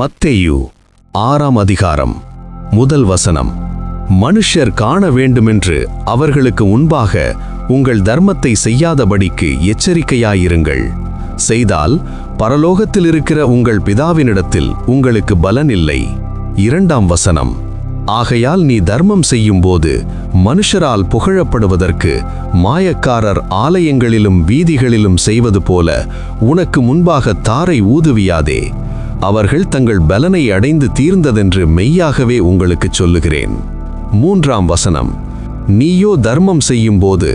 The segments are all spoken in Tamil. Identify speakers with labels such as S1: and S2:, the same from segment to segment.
S1: மத்தேயு 6ஆம் அதிகாரம் 1 வசனம். மனுஷர் காண வேண்டுமென்று அவர்களுக்கு முன்பாக உங்கள் தர்மத்தை செய்யாதபடிக்கு எச்சரிக்கையாயிருங்கள். செய்தால் பரலோகத்தில் இருக்கிற உங்கள் பிதாவினிடத்தில் உங்களுக்கு பலன் இல்லை. 2ஆம் வசனம். ஆகையால் நீ தர்மம் செய்யும்போது மனுஷரால் புகழப்படுவதற்கு மாயக்காரர் ஆலயங்களிலும் வீதிகளிலும் செய்வது போல உனக்கு முன்பாக தாரை ஊதுவியாதே. அவர்கள் தங்கள் பலனை அடைந்து தீர்ந்ததென்று மெய்யாகவே உங்களுக்கு சொல்லுகிறேன். 3ஆம் வசனம். நீயோ தர்மம் செய்யும்போது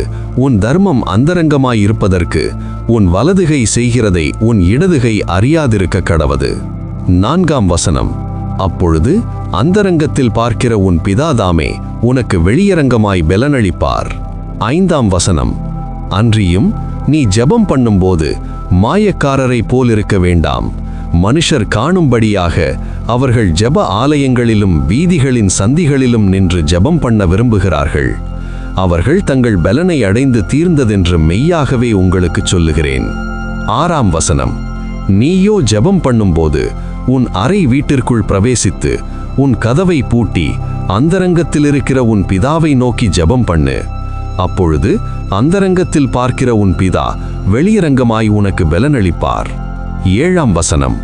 S1: உன் தர்மம் அந்தரங்கமாயிருப்பதற்கு உன் வலதுகை செய்கிறதை உன் இடதுகை அறியாதிருக்க கடவது. 4ஆம் வசனம். அப்பொழுது அந்தரங்கத்தில் பார்க்கிற உன் பிதாதாமே உனக்கு வெளியரங்கமாய் பலனளிப்பார். 5ஆம் வசனம். அன்றியும் நீ ஜெபம் பண்ணும்போது மாயக்காரரை போலிருக்க வேண்டாம். மனுஷர் காணும்படியாக அவர்கள் ஜெப ஆலயங்களிலும் வீதிகளின் சந்திகளிலும் நின்று ஜெபம் பண்ண விரும்புகிறார்கள். அவர்கள் தங்கள் பலனை அடைந்து தீர்ந்ததென்று மெய்யாகவே உங்களுக்கு சொல்லுகிறேன். 6ஆம் வசனம். நீயோ ஜெபம் பண்ணும்போது உன் அறை வீட்டிற்குள் பிரவேசித்து உன் கதவை பூட்டி அந்தரங்கத்தில் இருக்கிற உன் பிதாவை நோக்கி ஜெபம் பண்ணு. அப்பொழுது அந்தரங்கத்தில் பார்க்கிற உன் பிதா வெளியரங்கமாய் உனக்கு பலனளிப்பார். 7ஆம் வசனம்.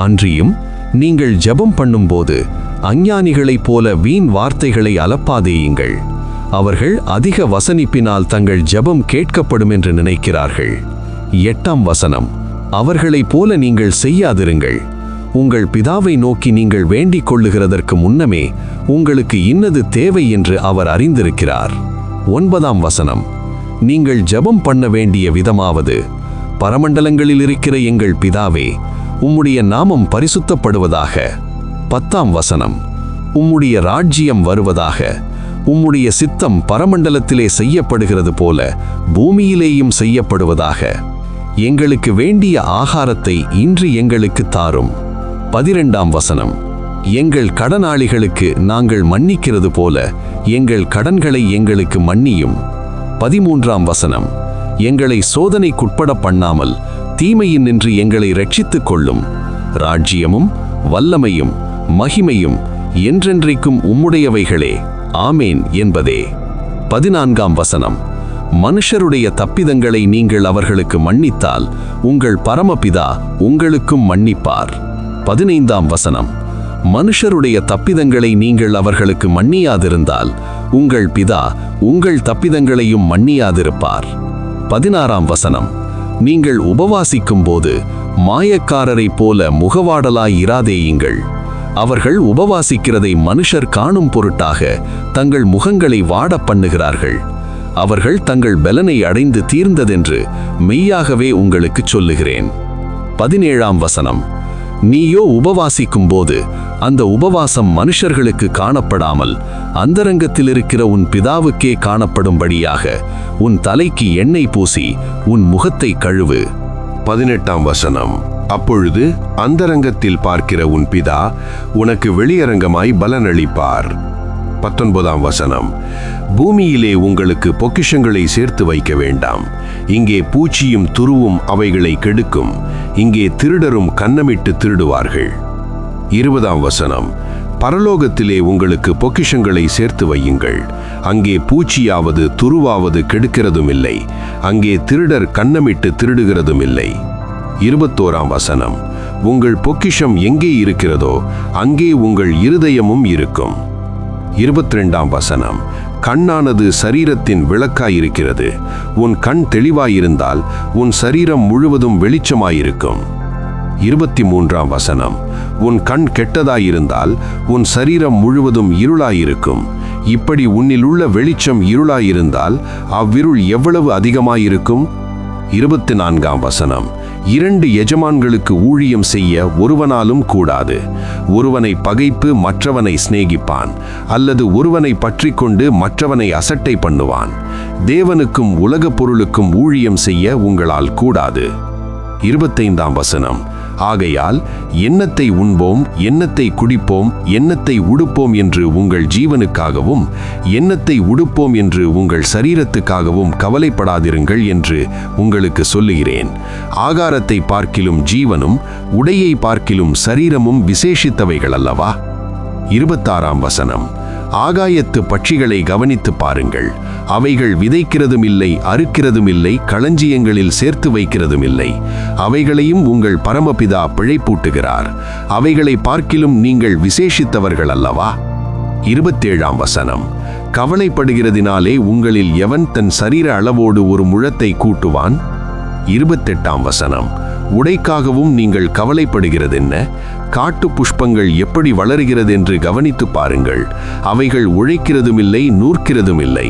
S1: அன்றியும் நீங்கள் ஜெபம் பண்ணும்போது அஞ்ஞானிகளைப் போல வீண் வார்த்தைகளை அலப்பாதேயுங்கள். அவர்கள் அதிக வசனிப்பினால் தங்கள் ஜெபம் கேட்கப்படும் என்று நினைக்கிறார்கள். 8ஆம் வசனம். அவர்களைப் போல நீங்கள் செய்யாதிருங்கள். உங்கள் பிதாவை நோக்கி நீங்கள் வேண்டிக் கொள்ளுகிறதற்கு முன்னமே உங்களுக்கு இன்னது தேவை என்று அவர் அறிந்திருக்கிறார். 9ஆம் வசனம். நீங்கள் ஜெபம் பண்ண வேண்டிய விதமாவது, பரமண்டலங்களில் இருக்கிற எங்கள் பிதாவே, உம்முடைய நாமம் பரிசுத்தப்படுவதாக. 10ஆம் வசனம். உம்முடைய ராஜ்யம் வருவதாக. உம்முடைய சித்தம் பரமண்டலத்திலே செய்யப்படுகிறது போல பூமியிலேயும் செய்யப்படுவதாக. எங்களுக்கு வேண்டிய ஆகாரத்தை இன்று எங்களுக்கு தாரும். 12ஆம் வசனம். எங்கள் கடனாளிகளுக்கு நாங்கள் மன்னிக்கிறது போல எங்கள் கடன்களை எங்களுக்கு மன்னியும். 13ஆம் வசனம். எங்களை சோதனைக்குட்பட பண்ணாமல் தீமையின் நின்று எங்களை ரட்சித்துக் கொள்ளும். ராஜ்யமும் வல்லமையும் மகிமையும் என்றென்றைக்கும் உம்முடையவைகளே, ஆமேன் என்பதே. 14ஆம் வசனம். மனுஷருடைய தப்பிதங்களை நீங்கள் அவர்களுக்கு மன்னித்தால் உங்கள் பரமபிதா உங்களுக்கும் மன்னிப்பார். 15ஆம் வசனம். மனுஷருடைய தப்பிதங்களை நீங்கள் அவர்களுக்கு மன்னியாதிருந்தால் உங்கள் பிதா உங்கள் தப்பிதங்களையும் மன்னியாதிருப்பார். 16ஆம் வசனம். நீங்கள் உபவாசிக்கும் போது மாயக்காரரைப் போல முகவாடலாய் இராதேயுங்கள். அவர்கள் உபவாசிக்கிறதை மனுஷர் காணும் பொருட்டாக தங்கள் முகங்களை வாட பண்ணுகிறார்கள். அவர்கள் தங்கள் பலனை அடைந்து தீர்ந்ததென்று மெய்யாகவே உங்களுக்கு சொல்லுகிறேன். 17ஆம் வசனம். நீயோ உபவாசிக்கும் போது அந்த உபவாசம் மனுஷர்களுக்கு காணப்படாமல் அந்தரங்கத்தில் இருக்கிற உன் பிதாவுக்கே காணப்படும்படியாக உன் தலைக்கு எண்ணெய் பூசி உன் முகத்தை கழுவு.
S2: 18ஆம் வசனம். அப்பொழுது அந்தரங்கத்தில் பார்க்கிற உன் பிதா உனக்கு வெளியரங்கமாய் பலனளிப்பார். 19ஆம் வசனம். பூமியிலே உங்களுக்கு பொக்கிஷங்களை சேர்த்து வைக்க வேண்டாம். இங்கே பூச்சியும் துருவும் அவைகளை கெடுக்கும். இங்கே திருடரும் கன்னமிட்டு திருடுவார்கள். 20ஆம் வசனம். பரலோகத்திலே உங்களுக்கு பொக்கிஷங்களை சேர்த்து வையுங்கள். அங்கே பூச்சியாவது துருவாவது கெடுக்கிறதும் இல்லை. அங்கே திருடர் கன்னமிட்டு திருடுகிறதும் இல்லை. 21ஆம் வசனம். உங்கள் பொக்கிஷம் எங்கே இருக்கிறதோ அங்கே உங்கள் இருதயமும் இருக்கும். 22ஆம் வசனம். கண்ணானது சரீரத்தின் விளக்காயிருக்கிறது. உன் கண் தெளிவாயிருந்தால் உன் சரீரம் முழுவதும் வெளிச்சமாயிருக்கும். 23ஆம் வசனம். உன் கண் கெட்டதாயிருந்தால் உன் சரீரம் முழுவதும் இருளாயிருக்கும். இப்படி உன்னிலுள்ள வெளிச்சம் இருளாயிருந்தால் அவ்விருள் எவ்வளவு அதிகமாயிருக்கும். 24ஆம் வசனம். 2 எஜமான்களுக்கு ஊழியம் செய்ய ஒருவனாலும் கூடாது. ஒருவனை பகைப்பு மற்றவனை சிநேகிப்பான், அல்லது ஒருவனை பற்றி கொண்டு மற்றவனை அசட்டை பண்ணுவான். தேவனுக்கும் உலகப் பொருளுக்கும் ஊழியம் செய்ய உங்களால் கூடாது. 25ஆம் வசனம். ஆகையால் என்னத்தை உண்போம், என்னத்தை குடிப்போம், என்னத்தை உடுப்போம் என்று உங்கள் ஜீவனுக்காகவும் என்னத்தை உடுப்போம் என்று உங்கள் சரீரத்துக்காகவும் கவலைப்படாதிருங்கள் என்று உங்களுக்கு சொல்லுகிறேன். ஆகாரத்தை பார்க்கிலும் ஜீவனும் உடையை பார்க்கிலும் சரீரமும் விசேஷித்தவைகள் அல்லவா? 26ஆம் வசனம். ஆகாயத்து பட்சிகளை கவனித்து பாருங்கள். அவைகள் விதைக்கிறதும் இல்லை, அறுக்கிறதும் இல்லை, களஞ்சியங்களில் சேர்த்து வைக்கிறதும் இல்லை. அவைகளையும் உங்கள் பரமபிதா பிழைப்பூட்டுகிறார். அவைகளை பார்க்கிலும் நீங்கள் விசேஷித்தவர்கள் அல்லவா? 27ஆம் வசனம். கவலைப்படுகிறதினாலே உங்களில் எவன் தன் சரீர அளவோடு ஒரு முழத்தை கூட்டுவான்? 28ஆம் வசனம். உடைக்காகவும் நீங்கள் கவலைப்படுகிறதென்ன? காட்டு புஷ்பங்கள் எப்படி வளருகிறது என்று கவனித்து பாருங்கள். அவைகள் உழைக்கிறதுமில்லை, நூற்கிறதுமில்லை.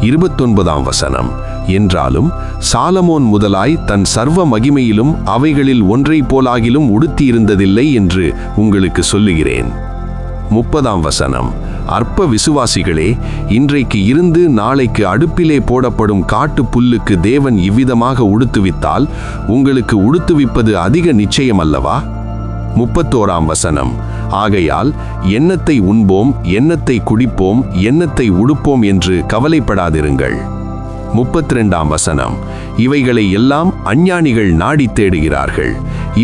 S2: 29ஆம் வசனம். என்றாலும் சாலமோன் முதலாய் தன் சர்வ மகிமையிலும் அவைகளில் ஒன்றை போலாகிலும் உடுத்தியிருந்ததில்லை என்று உங்களுக்கு சொல்லுகிறேன். 30ஆம் வசனம். அற்ப விசுவாசிகளே, இன்றைக்கு இருந்து நாளைக்கு அடுப்பிலே போடப்படும் காட்டு புல்லுக்கு தேவன் இவ்விதமாக உடுத்துவித்தால் உங்களுக்கு உடுத்துவிப்பது அதிக நிச்சயமல்லவா? 31ஆம் வசனம். ஆகையால் என்னத்தை உண்போம், என்னத்தை குடிப்போம், என்னத்தை உடுப்போம் என்று கவலைப்படாதிருங்கள். 32ஆம் வசனம். இவைகளை எல்லாம் அஞ்ஞானிகள் நாடி தேடுகிறார்கள்.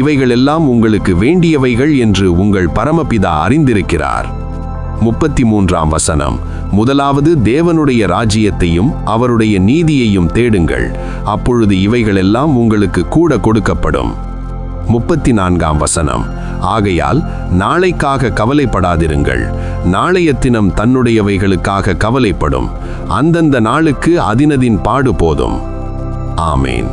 S2: இவைகளெல்லாம் உங்களுக்கு வேண்டியவைகள் என்று உங்கள் பரமபிதா அறிந்திருக்கிறார். 33ஆம் வசனம். முதலாவது தேவனுடைய ராஜ்யத்தையும் அவருடைய நீதியையும் தேடுங்கள், அப்பொழுது இவைகளெல்லாம் உங்களுக்கு கூட கொடுக்கப்படும். 34ஆம் வசனம். ஆகையால் நாளைக்காக கவலைப்படாதிருங்கள். நாளைய தினம் தன்னுடையவைகளுக்காக கவலைப்படும். அந்தந்த நாளுக்கு அதினதின் பாடு போதும். ஆமேன்.